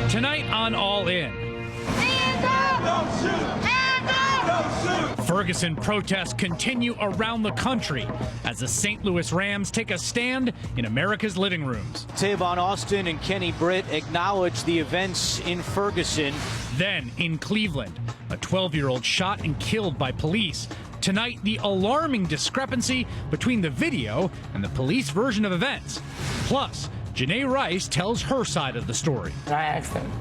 Tonight on All In. Hands up! Don't shoot! Hands up! Don't shoot! Ferguson protests continue around the country as the St. Louis Rams take a stand in America's living rooms. Tavon Austin and Kenny Britt acknowledge the events in Ferguson. Then in Cleveland, a 12-year-old shot and killed by police. Tonight, the alarming discrepancy between the video and the police version of events. Plus, Janae Rice tells her side of the story. I asked him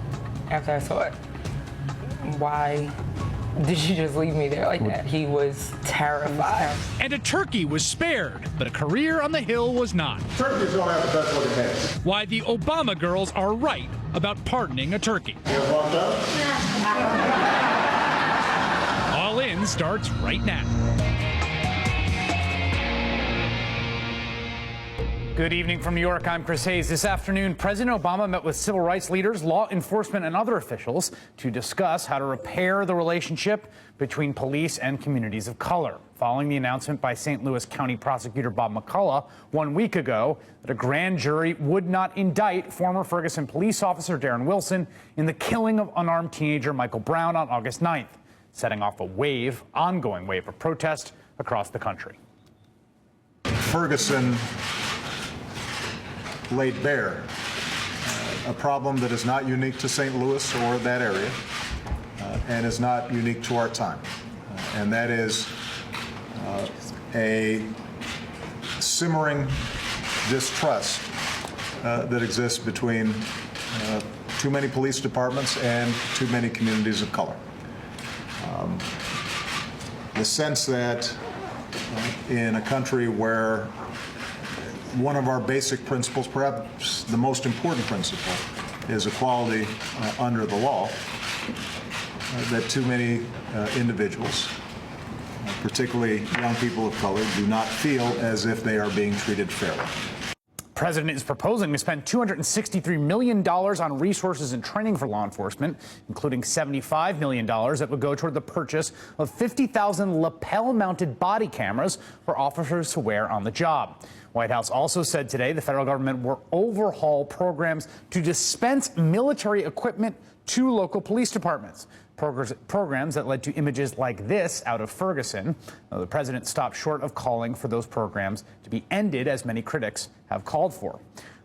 after I saw it, why did you just leave me there like that? He was terrified. And a turkey was spared, but a career on the Hill was not. Turkeys don't have the best looking heads. Why the Obama girls are right about pardoning a turkey. You walked up? All In starts right now. Good evening from New York. I'm Chris Hayes. This afternoon, President Obama met with civil rights leaders, law enforcement, and other officials to discuss how to repair the relationship between police and communities of color, following the announcement by St. Louis County Prosecutor Bob McCullough 1 week ago that a grand jury would not indict former Ferguson police officer Darren Wilson in the killing of unarmed teenager Michael Brown on August 9th, setting off a ongoing wave of protest across the country. Ferguson laid bare a problem that is not unique to St. Louis or that area, and is not unique to our time. And that is a simmering distrust that exists between too many police departments and too many communities of color. The sense that in a country where one of our basic principles, perhaps the most important principle, is equality under the law, that too many individuals, particularly young people of color, do not feel as if they are being treated fairly. The president is proposing to spend $263 million on resources and training for law enforcement, including $75 million that would go toward the purchase of 50,000 lapel-mounted body cameras for officers to wear on the job. White House also said today the federal government will overhaul programs to dispense military equipment to local police departments. Programs that led to images like this out of Ferguson. Now, the president stopped short of calling for those programs to be ended, as many critics have called for.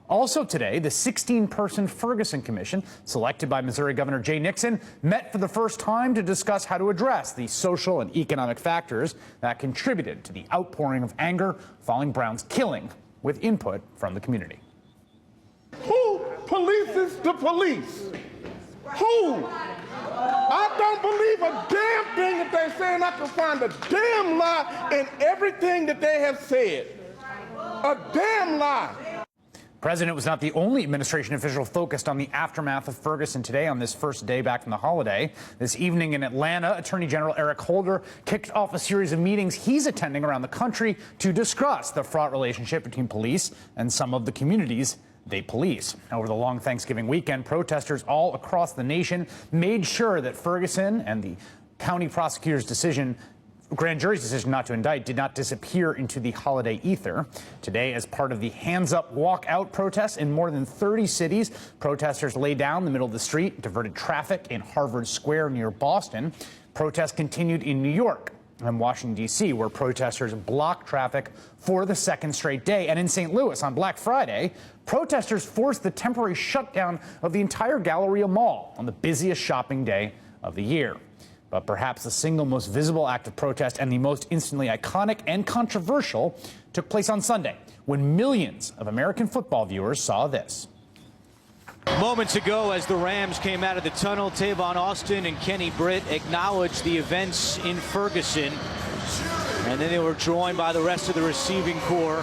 Also today, the 16-person Ferguson Commission, selected by Missouri Governor Jay Nixon, met for the first time to discuss how to address the social and economic factors that contributed to the outpouring of anger following Brown's killing, with input from the community. Who polices the police? Who? I don't believe a damn thing that they're saying. I can find a damn lie in everything that they have said. A damn lie. The president was not the only administration official focused on the aftermath of Ferguson today on this first day back from the holiday. This evening in Atlanta, Attorney General Eric Holder kicked off a series of meetings he's attending around the country to discuss the fraught relationship between police and some of the communities they police. Over the long Thanksgiving weekend, protesters all across the nation made sure that Ferguson and the county prosecutor's grand jury's decision not to indict did not disappear into the holiday ether. Today, as part of the Hands Up Walkout protests in more than 30 cities, protesters lay down the middle of the street, diverted traffic in Harvard Square near Boston. Protests continued in New York and Washington, D.C., where protesters blocked traffic for the second straight day. And in St. Louis on Black Friday, protesters forced the temporary shutdown of the entire Galleria Mall on the busiest shopping day of the year. But perhaps the single most visible act of protest and the most instantly iconic and controversial took place on Sunday, when millions of American football viewers saw this. Moments ago, as the Rams came out of the tunnel, Tavon Austin and Kenny Britt acknowledged the events in Ferguson. And then they were joined by the rest of the receiving corps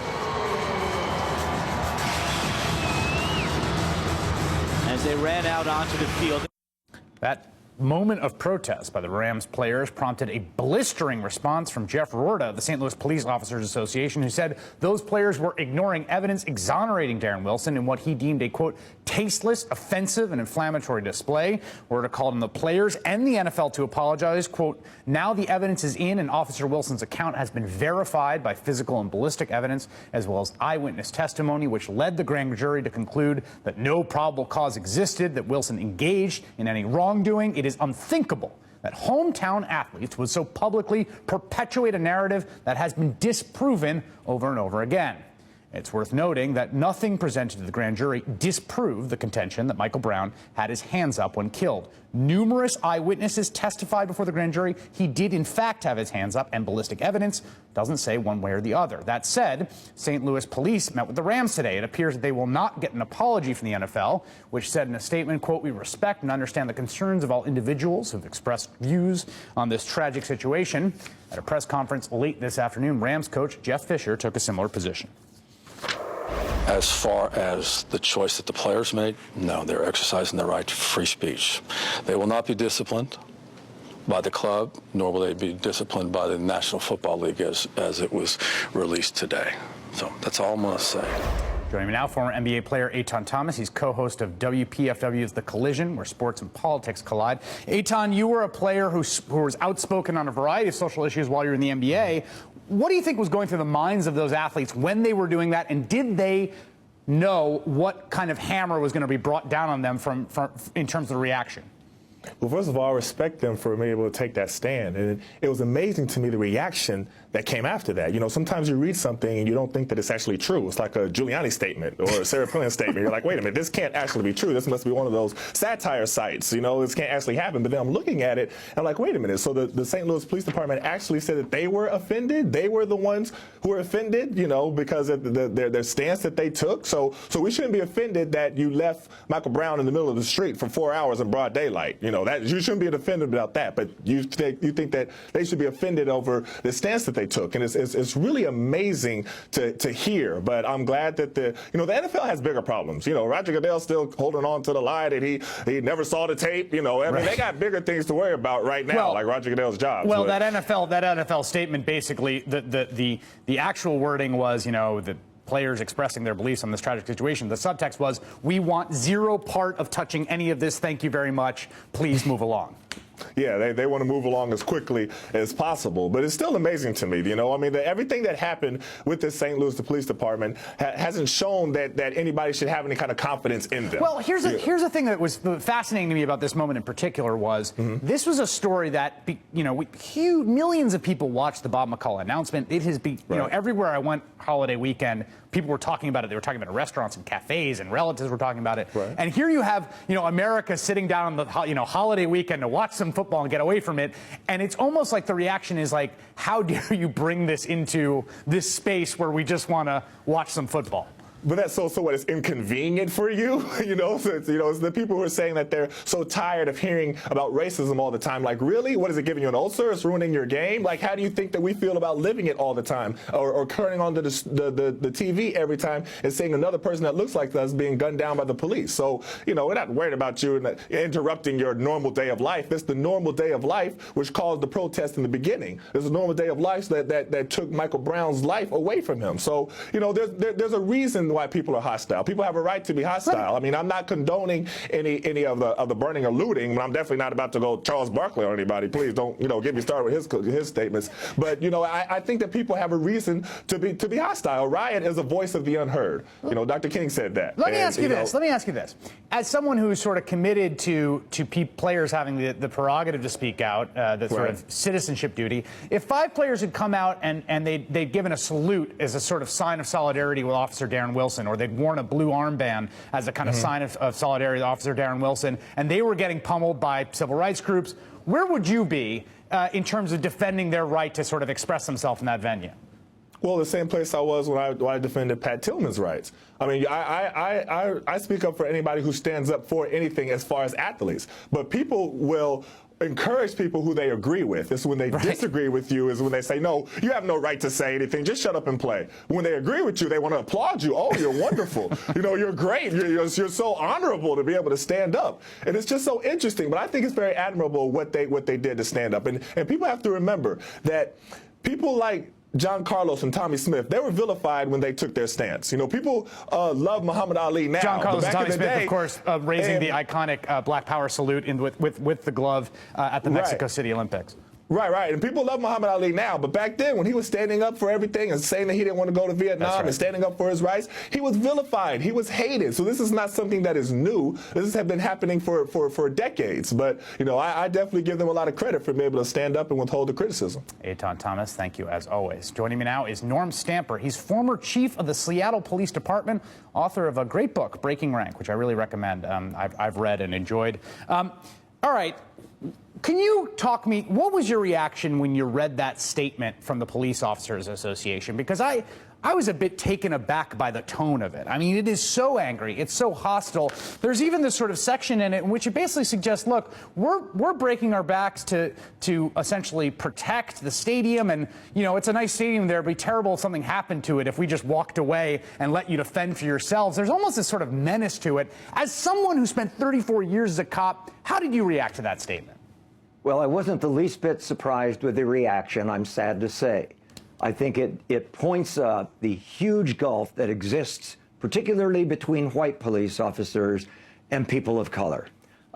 as they ran out onto the field. That moment of protest by the Rams players prompted a blistering response from Jeff Rorta of the St. Louis Police Officers Association, who said those players were ignoring evidence exonerating Darren Wilson in what he deemed a, quote, tasteless, offensive, and inflammatory display. Rorta called on the players and the NFL to apologize. Quote, now the evidence is in, and Officer Wilson's account has been verified by physical and ballistic evidence, as well as eyewitness testimony, which led the grand jury to conclude that no probable cause existed, that Wilson engaged in any wrongdoing. It is unthinkable that hometown athletes would so publicly perpetuate a narrative that has been disproven over and over again. It's worth noting that nothing presented to the grand jury disproved the contention that Michael Brown had his hands up when killed. Numerous eyewitnesses testified before the grand jury he did in fact have his hands up, and ballistic evidence doesn't say one way or the other. That said, St. Louis police met with the Rams today. It appears that they will not get an apology from the NFL, which said in a statement, quote, we respect and understand the concerns of all individuals who've expressed views on this tragic situation. At a press conference late this afternoon, Rams coach Jeff Fisher took a similar position. As far as the choice that the players made, no, they're exercising their right to free speech. They will not be disciplined by the club, nor will they be disciplined by the National Football League as it was released today. So that's all I'm going to say. Joining me now, former NBA player Etan Thomas. He's co-host of WPFW's The Collision, where sports and politics collide. Etan, you were a player who was outspoken on a variety of social issues while you were in the NBA. What do you think was going through the minds of those athletes when they were doing that, and did they know what kind of hammer was going to be brought down on them from in terms of the reaction? Well, first of all, I respect them for being able to take that stand. And it was amazing to me the reaction that came after that. You know, sometimes you read something and you don't think that it's actually true. It's like a Giuliani statement or a Sarah Palin statement. You're like, wait a minute, this can't actually be true. This must be one of those satire sites. You know, this can't actually happen. But then I'm looking at it and I'm like, wait a minute. So the St. Louis Police Department actually said that they were offended. They were the ones who were offended, you know, because of their stance that they took. So we shouldn't be offended that you left Michael Brown in the middle of the street for 4 hours in broad daylight. You know, that you shouldn't be offended about that. But you think that they should be offended over the stance that they took. And it's really amazing to hear. But I'm glad that the NFL has bigger problems. You know, Roger Goodell's still holding on to the lie that he never saw the tape. You know, I mean, they got bigger things to worry about right now, like Roger Goodell's job. Well, that NFL statement, basically, the actual wording was, you know, the players expressing their beliefs on this tragic situation. The subtext was, we want zero part of touching any of this. Thank you very much. Please move along. Yeah, they want to move along as quickly as possible. But it's still amazing to me, you know. I mean, everything that happened with the St. Louis Police Department hasn't shown that anybody should have any kind of confidence in them. Well, here's the thing that was fascinating to me about this moment in particular was this was a story that, you know, millions of people watched the Bob McCullough announcement. It has been, you know, everywhere I went holiday weekend, people were talking about it. They were talking about it in restaurants and cafes, and relatives were talking about it. Right. And here you have, you know, America sitting down on the, you know, holiday weekend to watch some football and get away from it. And it's almost like the reaction is like, how dare you bring this into this space where we just want to watch some football? But that's so what, it's inconvenient for you? You know, so it's the people who are saying that they're so tired of hearing about racism all the time. Like, really? What is it, giving you an ulcer? It's ruining your game? Like, how do you think that we feel about living it all the time? Or turning on the TV every time and seeing another person that looks like us being gunned down by the police? So, you know, we're not worried about you interrupting your normal day of life. It's the normal day of life which caused the protest in the beginning. It's a normal day of life that took Michael Brown's life away from him. So, you know, there's a reason why people are hostile. People have a right to be hostile. I mean, I'm not condoning any of the burning or looting, but I'm definitely not about to go Charles Barkley on anybody. Please don't, you know, get me started with his statements. But, you know, I think that people have a reason to be hostile. Riot is a voice of the unheard. You know, Dr. King said that. Let me ask you this. As someone who's sort of committed to players having the prerogative to speak out, the sort of citizenship duty, if 5 players had come out and they'd given a salute as a sort of sign of solidarity with Officer Darren Wilson, or they'd worn a blue armband as a kind of sign of solidarity with Officer Darren Wilson, and they were getting pummeled by civil rights groups, where would you be in terms of defending their right to sort of express themselves in that venue? Well, the same place I was when I defended Pat Tillman's rights. I mean, I speak up for anybody who stands up for anything as far as athletes. But people will encourage people who they agree with. It's when they disagree with you is when they say, no, you have no right to say anything. Just shut up and play. When they agree with you, they want to applaud you. Oh, you're wonderful. You know, you're great. You're so honorable to be able to stand up. And it's just so interesting. But I think it's very admirable what they did to stand up. And people have to remember that people like John Carlos and Tommy Smith, they were vilified when they took their stance. You know, people love Muhammad Ali now. John Carlos but and back Tommy in the Smith, day, of course, raising the iconic Black Power salute with the glove at the Mexico City Olympics. Right. And people love Muhammad Ali now, but back then when he was standing up for everything and saying that he didn't want to go to Vietnam and standing up for his rights, he was vilified. He was hated. So this is not something that is new. This has been happening for decades. But, you know, I definitely give them a lot of credit for being able to stand up and withhold the criticism. Etan Thomas, thank you as always. Joining me now is Norm Stamper. He's former chief of the Seattle Police Department, author of a great book, Breaking Rank, which I really recommend. I've read and enjoyed. All right. Can you talk me, what was your reaction when you read that statement from the Police Officers Association? Because I was a bit taken aback by the tone of it. I mean, it is so angry. It's so hostile. There's even this sort of section in it in which it basically suggests, look, we're breaking our backs to essentially protect the stadium. And, you know, it's a nice stadium there. It'd be terrible if something happened to it if we just walked away and let you defend for yourselves. There's almost this sort of menace to it. As someone who spent 34 years as a cop, how did you react to that statement? Well, I wasn't the least bit surprised with the reaction, I'm sad to say. I think it points the huge gulf that exists, particularly between white police officers and people of color.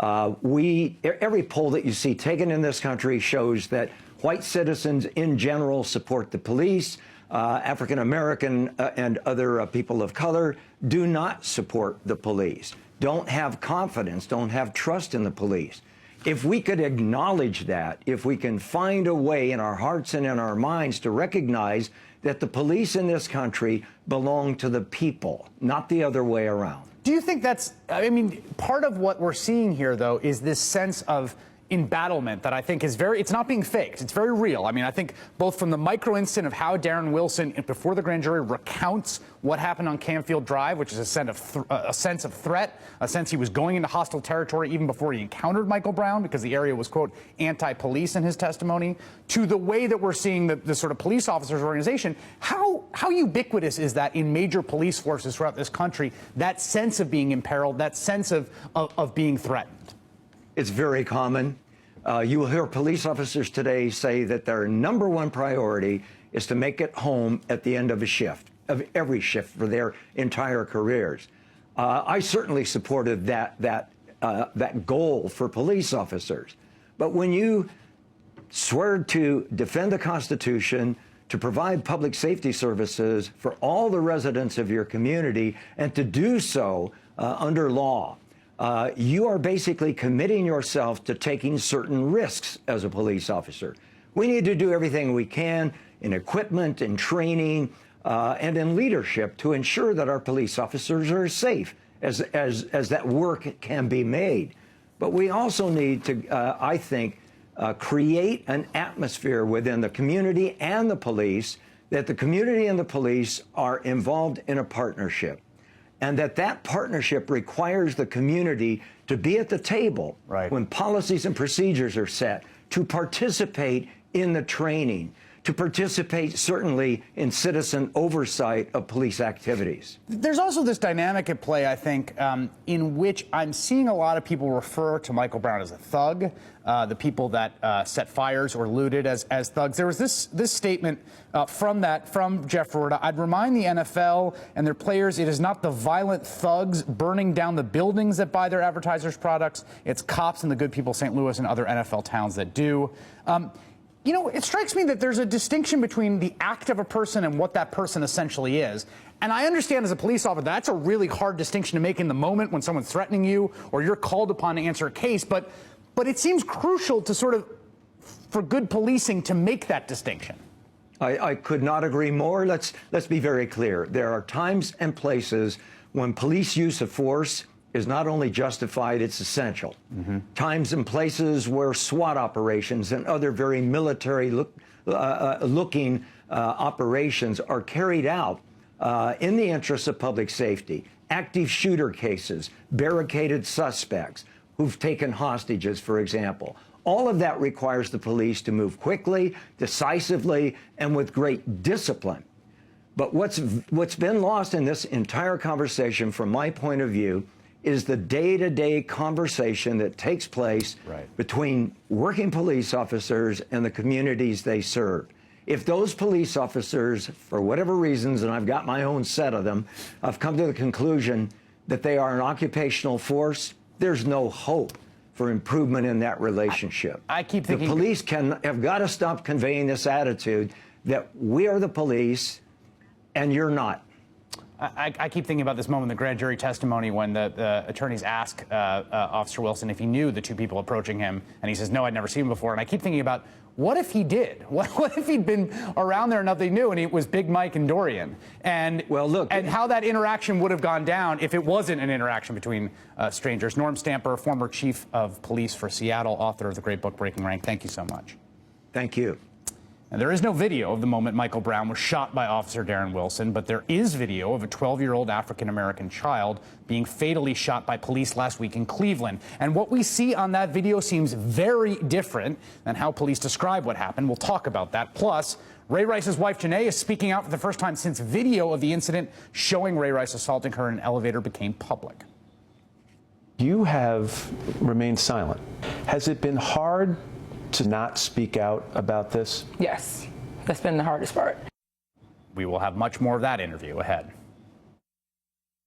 Every poll that you see taken in this country shows that white citizens in general support the police. African American and other people of color do not support the police, don't have confidence, don't have trust in the police. If we could acknowledge that, if we can find a way in our hearts and in our minds to recognize that the police in this country belong to the people, not the other way around. Do you think that's, I mean, part of what we're seeing here, though, is this sense of embattlement that I think is it's not being faked. It's very real. I mean, I think both from the micro instant of how Darren Wilson, before the grand jury, recounts what happened on Canfield Drive, which is a sense of threat, a sense he was going into hostile territory even before he encountered Michael Brown because the area was, quote, anti-police in his testimony, to the way that we're seeing the sort of police officers organization. How ubiquitous is that in major police forces throughout this country, that sense of being imperiled, that sense of being threatened? It's very common. You will hear police officers today say that their number one priority is to make it home at the end of a shift, of every shift for their entire careers. I certainly supported that goal for police officers. But when you swear to defend the Constitution, to provide public safety services for all the residents of your community, and to do so under law, you are basically committing yourself to taking certain risks as a police officer. We need to do everything we can in equipment and training and in leadership to ensure that our police officers are safe as that work can be made. But we also need to, I think, create an atmosphere within the community and the police that the community and the police are involved in a partnership. And that partnership requires the community to be at the table when policies and procedures are set, to participate in the training, to participate certainly in citizen oversight of police activities. There's also this dynamic at play, I think, in which I'm seeing a lot of people refer to Michael Brown as a thug, the people that set fires or looted as thugs. There was this statement from Jeff Rorta. I'd remind the NFL and their players, it is not the violent thugs burning down the buildings that buy their advertisers' products. It's cops and the good people of St. Louis and other NFL towns that do. You know, it strikes me that there's a distinction between the act of a person and what that person essentially is. And I understand as a police officer, that's a really hard distinction to make in the moment when someone's threatening you or you're called upon to answer a case. But it seems crucial to sort of, for good policing, to make that distinction. I could not agree more. Let's be very clear. There are times and places when police use of force is not only justified, it's essential. Times and places where SWAT operations and other very military looking operations are carried out in the interest of public safety. Active shooter cases, barricaded suspects who've taken hostages, for example. All of that requires the police to move quickly, decisively, and with great discipline. But what's been lost in this entire conversation, from my point of view, is the day-to-day conversation that takes place between working police officers and the communities they serve. If those police officers, for whatever reasons, and I've got my own set of them, have come to the conclusion that they are an occupational force, there's no hope for improvement in that relationship. I keep thinking the police have got to stop conveying this attitude that we are the police and you're not. I keep thinking about this moment in the grand jury testimony when the attorneys ask Officer Wilson if he knew the two people approaching him, and he says, no, I'd never seen him before. And I keep thinking about, what if he did? What if he'd been around there enough they knew, and it was Big Mike and Dorian? And, well, look, and how that interaction would have gone down if it wasn't an interaction between strangers. Norm Stamper, former chief of police for Seattle, author of the great book Breaking Rank, thank you so much. Thank you. And there is no video of the moment Michael Brown was shot by Officer Darren Wilson, but there is video of a 12-year-old African-American child being fatally shot by police last week in Cleveland. And what we see on that video seems very different than how police describe what happened. We'll talk about that. Plus, Ray Rice's wife, Janae, is speaking out for the first time since video of the incident showing Ray Rice assaulting her in an elevator became public. You have remained silent. Has it been hard to not speak out about this? Yes, that's been the hardest part. We will have much more of that interview ahead.